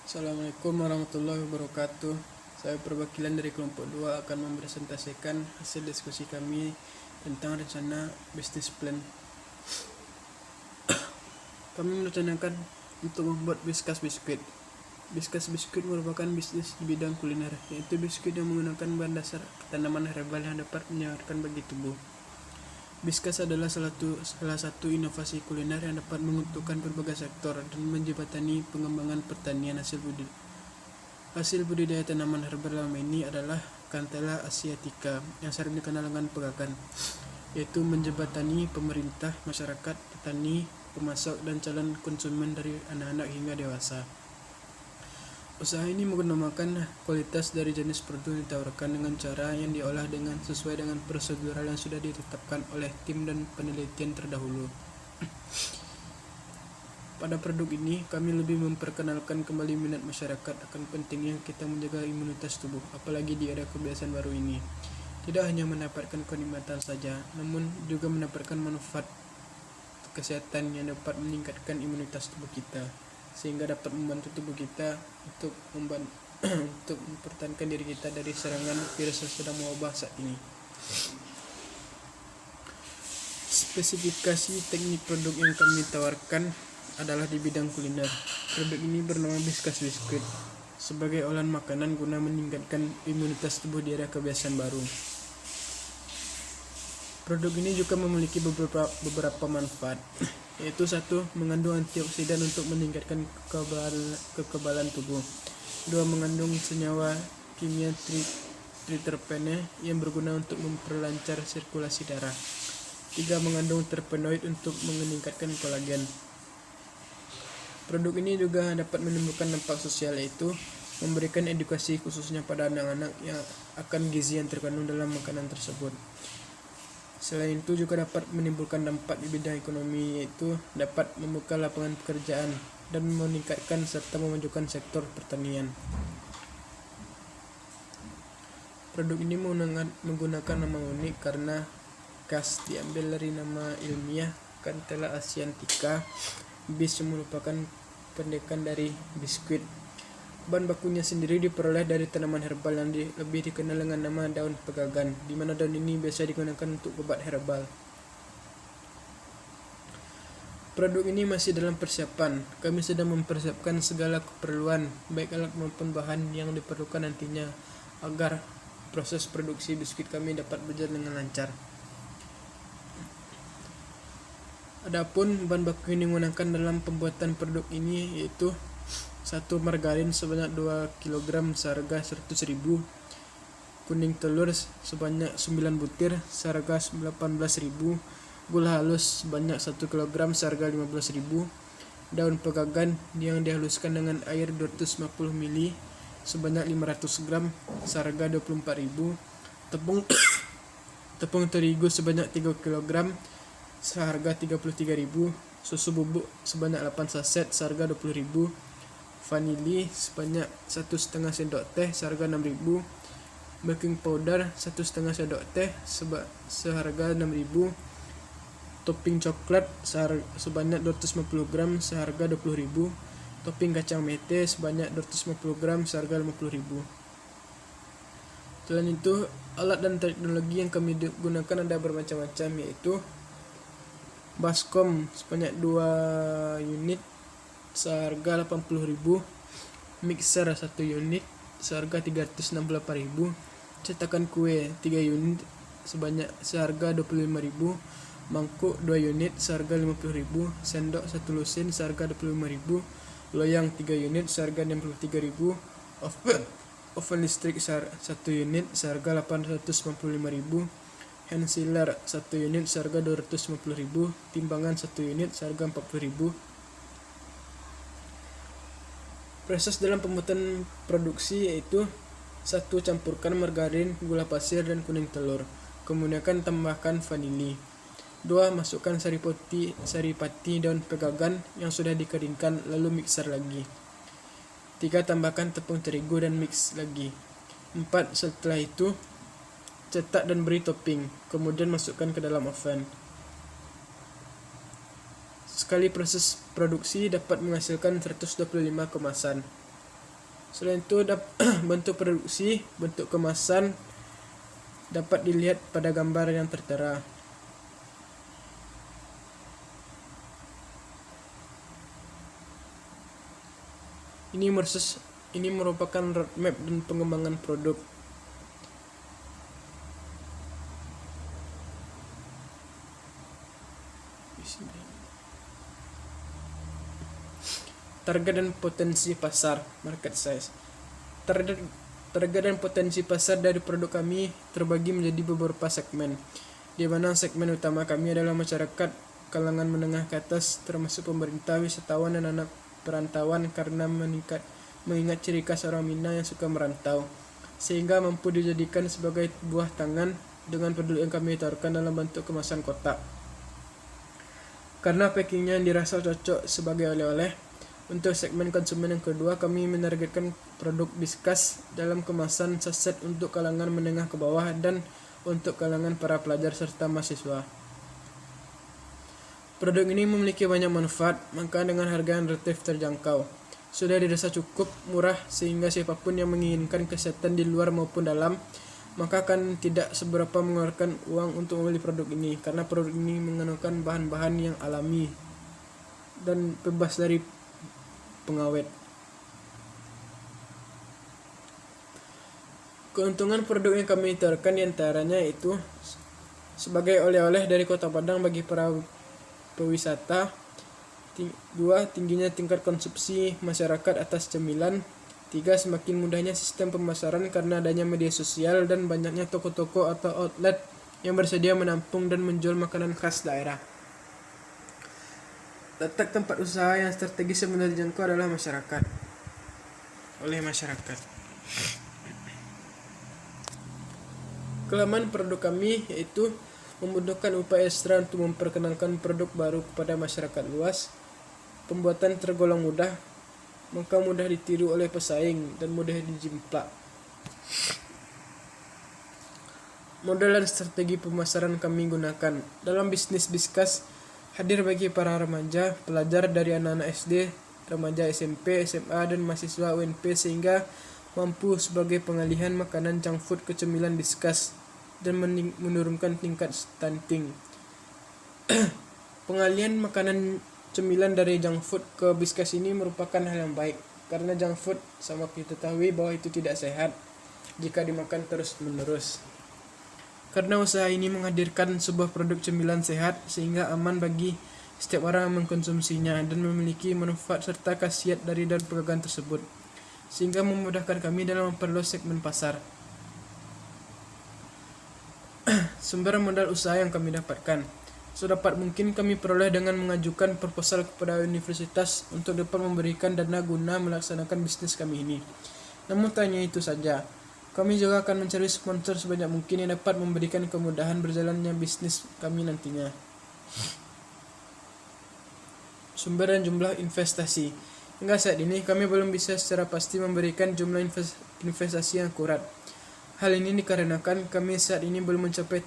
Assalamualaikum warahmatullahi wabarakatuh. Saya perwakilan dari kelompok 2 akan mempresentasikan hasil diskusi kami tentang rencana bisnis plan. Kami merencanakan untuk membuat Whiskas biskuit. Whiskas biskuit merupakan bisnis di bidang kuliner, yaitu biskuit yang menggunakan bahan dasar tanaman herbal yang dapat menyehatkan bagi tubuh. Whiskas adalah salah satu inovasi kuliner yang dapat menguntungkan berbagai sektor dan menjembatani pengembangan pertanian hasil budidaya tanaman herbal dalam ini adalah Cantella asiatica yang sering dikenal dengan pegagan, yaitu menjembatani pemerintah, masyarakat, petani, pemasok, dan calon konsumen dari anak-anak hingga dewasa. Usaha ini menggunakan kualitas dari jenis produk yang ditawarkan dengan cara yang diolah dengan sesuai dengan prosedural yang sudah ditetapkan oleh tim dan penelitian terdahulu. Pada produk ini, kami lebih memperkenalkan kembali minat masyarakat akan pentingnya kita menjaga imunitas tubuh, apalagi di era kebiasaan baru ini. Tidak hanya mendapatkan kenikmatan saja, namun juga mendapatkan manfaat kesehatan yang dapat meningkatkan imunitas tubuh kita, sehingga dapat membantu tubuh kita untuk untuk mempertahankan diri kita dari serangan virus yang sedang mewabah saat ini. Spesifikasi teknik produk yang kami tawarkan adalah di bidang kuliner. Produk ini bernama Whiskas biskuit sebagai olahan makanan guna meningkatkan imunitas tubuh di era kebiasaan baru. Produk ini juga memiliki beberapa manfaat, yaitu 1. Mengandung antioksidan untuk meningkatkan kekebalan tubuh. 2. Mengandung senyawa kimia triterpene yang berguna untuk memperlancar sirkulasi darah. 3. Mengandung terpenoid untuk meningkatkan kolagen. Produk ini juga dapat menimbulkan dampak sosial, yaitu memberikan edukasi khususnya pada anak-anak yang akan gizi yang terkandung dalam makanan tersebut. Selain itu juga dapat menimbulkan dampak di bidang ekonomi, yaitu dapat membuka lapangan pekerjaan dan meningkatkan serta memajukan sektor pertanian. Produk ini menggunakan nama unik karena khas diambil dari nama ilmiah Cantella asiatica. Bis merupakan pendekan dari biskuit. Bahan bakunya sendiri diperoleh dari tanaman herbal yang lebih dikenal dengan nama daun pegagan, di mana daun ini biasa digunakan untuk obat herbal. Produk ini masih dalam persiapan. Kami sedang mempersiapkan segala keperluan, baik alat maupun bahan yang diperlukan nantinya, agar proses produksi biskuit kami dapat berjalan dengan lancar. Adapun bahan baku yang digunakan dalam pembuatan produk ini yaitu 1. Margarin sebanyak 2 kg seharga 100.000, kuning telur sebanyak 9 butir seharga 18.000, gula halus sebanyak 1 kg seharga 15.000, daun pegagan yang dihaluskan dengan air 250 ml sebanyak 500 gram seharga 24.000, tepung terigu sebanyak 3 kg seharga 33.000, susu bubuk sebanyak 8 saset seharga 20.000, vanili sebanyak 1,5 sendok teh seharga 6.000, baking powder 1,5 sendok teh seharga 6.000, topping coklat sebanyak 250 gram seharga 20.000, topping kacang mete sebanyak 250 gram seharga 50.000. Selain itu, alat dan teknologi yang kami gunakan ada bermacam-macam, yaitu baskom sebanyak 2 unit seharga 80.000, mixer 1 unit seharga 368.000, cetakan kue 3 unit seharga 25.000, mangkuk 2 unit seharga 50.000, sendok 1 lusin seharga 25.000, loyang 3 unit seharga 63.000, oven listrik 1 unit seharga 895.000, hand sealer 1 unit seharga 250.000, timbangan 1 unit seharga 40.000. Proses dalam pembuatan produksi yaitu 1. Campurkan margarin, gula pasir, dan kuning telur. Kemudian tambahkan vanili. 2. Masukkan saripati daun pegagan yang sudah dikeringkan lalu mixer lagi. 3. Tambahkan tepung terigu dan mix lagi. 4. Setelah itu cetak dan beri topping, kemudian masukkan ke dalam oven. Sekali proses produksi dapat menghasilkan 125 kemasan. Selain itu bentuk produksi, bentuk kemasan dapat dilihat pada gambar yang tertera. Ini merupakan roadmap dan pengembangan produk. Target dan potensi pasar, market size. Target dan potensi pasar dari produk kami terbagi menjadi beberapa segmen, di mana segmen utama kami adalah masyarakat kalangan menengah ke atas, termasuk pemerintah, wisatawan, dan anak perantauan, karena mengingat ciri khas orang Minang yang suka merantau, sehingga mampu dijadikan sebagai buah tangan dengan produk yang kami tawarkan dalam bentuk kemasan kotak. Karena packingnya yang dirasa cocok sebagai oleh-oleh. Untuk segmen konsumen yang kedua, kami menargetkan produk Whiskas dalam kemasan saset untuk kalangan menengah ke bawah dan untuk kalangan para pelajar serta mahasiswa. Produk ini memiliki banyak manfaat, maka dengan harga yang relatif terjangkau, sudah dirasa cukup murah sehingga siapapun yang menginginkan kesehatan di luar maupun dalam, maka akan tidak seberapa mengeluarkan uang untuk membeli produk ini, karena produk ini menggunakan bahan-bahan yang alami dan bebas dari pengawet. Keuntungan produk yang kami tawarkan diantaranya itu sebagai oleh-oleh dari Kota Padang bagi para pewisata. 2. Tingginya tingkat konsumsi masyarakat atas cemilan. 3. Semakin mudahnya sistem pemasaran karena adanya media sosial dan banyaknya toko-toko atau outlet yang bersedia menampung dan menjual makanan khas daerah. Letak tempat usaha yang strategis yang mudah dijangkau adalah oleh masyarakat. Kelemahan produk kami yaitu membutuhkan upaya ekstra untuk memperkenalkan produk baru kepada masyarakat luas. Pembuatan tergolong mudah, maka mudah ditiru oleh pesaing dan mudah dijimplak. Model dan strategi pemasaran kami gunakan dalam bisnis Whiskas hadir bagi para remaja, pelajar dari anak-anak SD, remaja SMP, SMA, dan mahasiswa UNP, sehingga mampu sebagai pengalihan makanan junk food ke cemilan Whiskas dan menurunkan tingkat stunting. Pengalihan makanan cemilan dari junk food ke Whiskas ini merupakan hal yang baik, karena junk food sama kita ketahui bahwa itu tidak sehat jika dimakan terus-menerus. Karena usaha ini menghadirkan sebuah produk cemilan sehat sehingga aman bagi setiap orang yang mengkonsumsinya dan memiliki manfaat serta khasiat dari dan pegangan tersebut, sehingga memudahkan kami dalam memperluas segmen pasar. Sumber modal usaha yang kami dapatkan sedapat mungkin kami peroleh dengan mengajukan proposal kepada universitas untuk dapat memberikan dana guna melaksanakan bisnis kami ini. Namun tak hanya itu saja, kami juga akan mencari sponsor sebanyak mungkin yang dapat memberikan kemudahan berjalannya bisnis kami nantinya. Sumber dan jumlah investasi. Hingga saat ini kami belum bisa secara pasti memberikan jumlah investasi yang akurat. Hal ini dikarenakan kami saat ini belum mencapai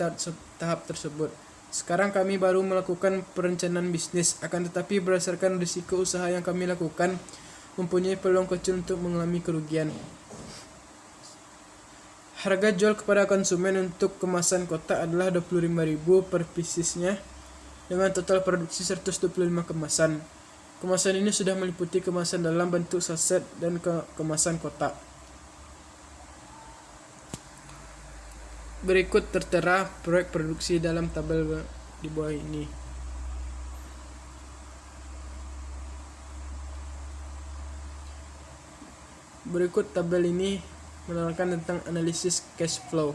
tahap tersebut. Sekarang kami baru melakukan perencanaan bisnis, akan tetapi berdasarkan risiko usaha yang kami lakukan, mempunyai peluang kecil untuk mengalami kerugian. Harga jual kepada konsumen untuk kemasan kotak adalah 25.000 per piecesnya dengan total produksi 125 kemasan. Kemasan ini sudah meliputi kemasan dalam bentuk saset dan kemasan kotak. Berikut tertera proyek produksi dalam tabel di bawah ini. Berikut tabel ini menerangkan tentang analisis cash flow.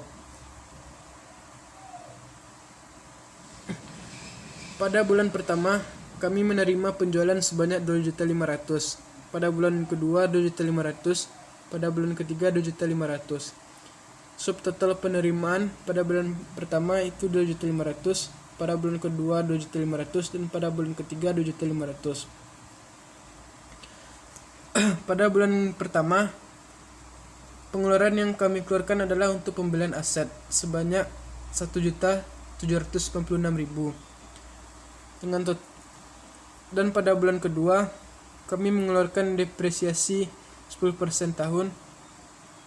Pada bulan pertama, kami menerima penjualan sebanyak 2.500.000. Pada bulan kedua 2.500.000. Pada bulan ketiga 2.500.000. Subtotal penerimaan pada bulan pertama itu 2.500.000, pada bulan kedua 2.500.000, dan pada bulan ketiga 2.500.000. Pada bulan pertama, pengeluaran yang kami keluarkan adalah untuk pembelian aset sebanyak 1.796.000 dan pada bulan kedua kami mengeluarkan depresiasi 10% tahun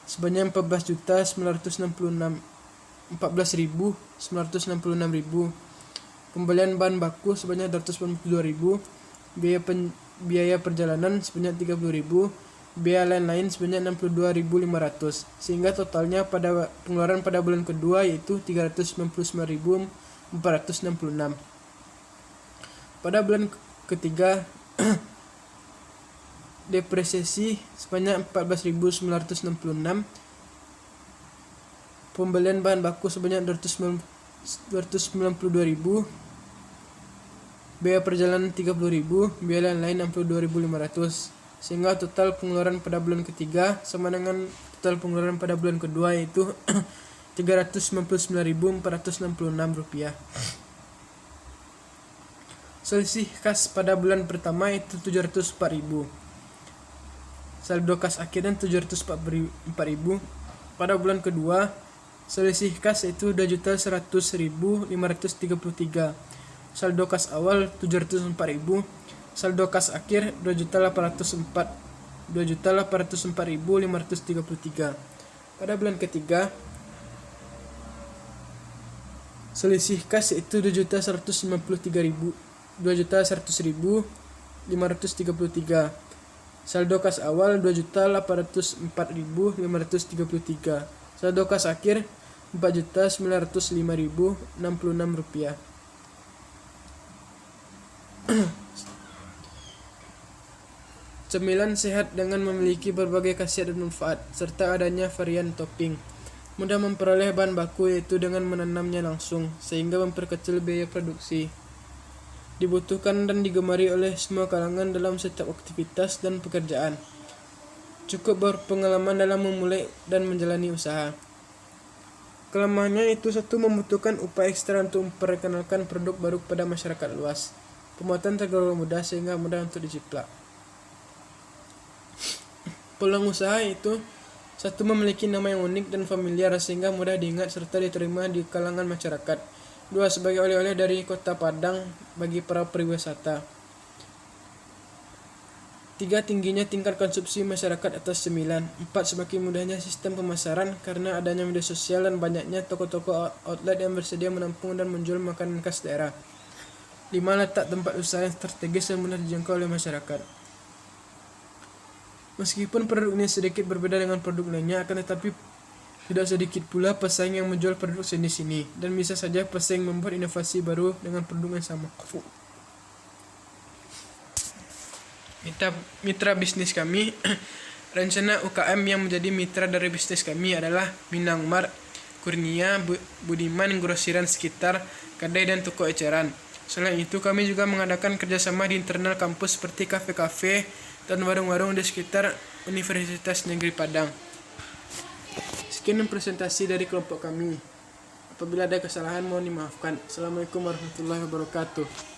sebanyak 14.966.000. Pembelian bahan baku sebanyak 282.000. Biaya perjalanan sebanyak 30.000. Biaya lain-lain sebanyak 62.500. Sehingga totalnya pada pengeluaran pada bulan kedua yaitu 399.466. Pada bulan ketiga depresiasi sebanyak 14.966. Pembelian bahan baku sebanyak 292.000. Biaya perjalanan 30.000. Biaya lain-lain 62.500. Sehingga total pengeluaran pada bulan ketiga sama dengan total pengeluaran pada bulan kedua yaitu 399.466 rupiah. Selisih kas pada bulan pertama itu 704.000. Saldo kas akhirnya 704.000. Pada bulan kedua selisih kas itu 2.100.533. Saldo kas awal 704.000. Saldo kas akhir 2.804.533. Pada bulan ketiga selisih kas itu 2.100.533. Saldo kas awal 2.804.533. Saldo kas akhir 4.905.066 rupiah. Cemilan sehat dengan memiliki berbagai khasiat dan manfaat, serta adanya varian topping. Mudah memperoleh bahan baku yaitu dengan menanamnya langsung, sehingga memperkecil biaya produksi. Dibutuhkan dan digemari oleh semua kalangan dalam setiap aktivitas dan pekerjaan. Cukup berpengalaman dalam memulai dan menjalani usaha. Kelemahannya itu satu, membutuhkan upaya ekstra untuk memperkenalkan produk baru pada masyarakat luas. Pembuatan tergolong mudah sehingga mudah untuk diciplak. Peluang usaha itu satu, memiliki nama yang unik dan familiar sehingga mudah diingat serta diterima di kalangan masyarakat. Dua, sebagai oleh-oleh dari kota Padang bagi para pariwisata. Tiga, tingginya tingkat konsumsi masyarakat atas cemilan. Empat, semakin mudahnya sistem pemasaran karena adanya media sosial dan banyaknya toko-toko outlet yang bersedia menampung dan menjual makanan khas daerah. 5, letak tempat usaha yang strategis dan mudah dijangkau oleh masyarakat. Meskipun produk ini sedikit berbeda dengan produk lainnya, akan tetapi tidak sedikit pula pesaing yang menjual produk jenis ini, dan bisa saja pesaing membuat inovasi baru dengan produk yang sama. Mitra bisnis kami. Rencana UKM yang menjadi mitra dari bisnis kami adalah Minang Mart, Kurnia, Budiman, Grosiran sekitar, kedai dan toko eceran. Selain itu, kami juga mengadakan kerjasama di internal kampus seperti kafe-kafe dan warung-warung di sekitar Universitas Negeri Padang. Sekian presentasi dari kelompok kami. Apabila ada kesalahan mohon dimaafkan. Assalamualaikum warahmatullahi wabarakatuh.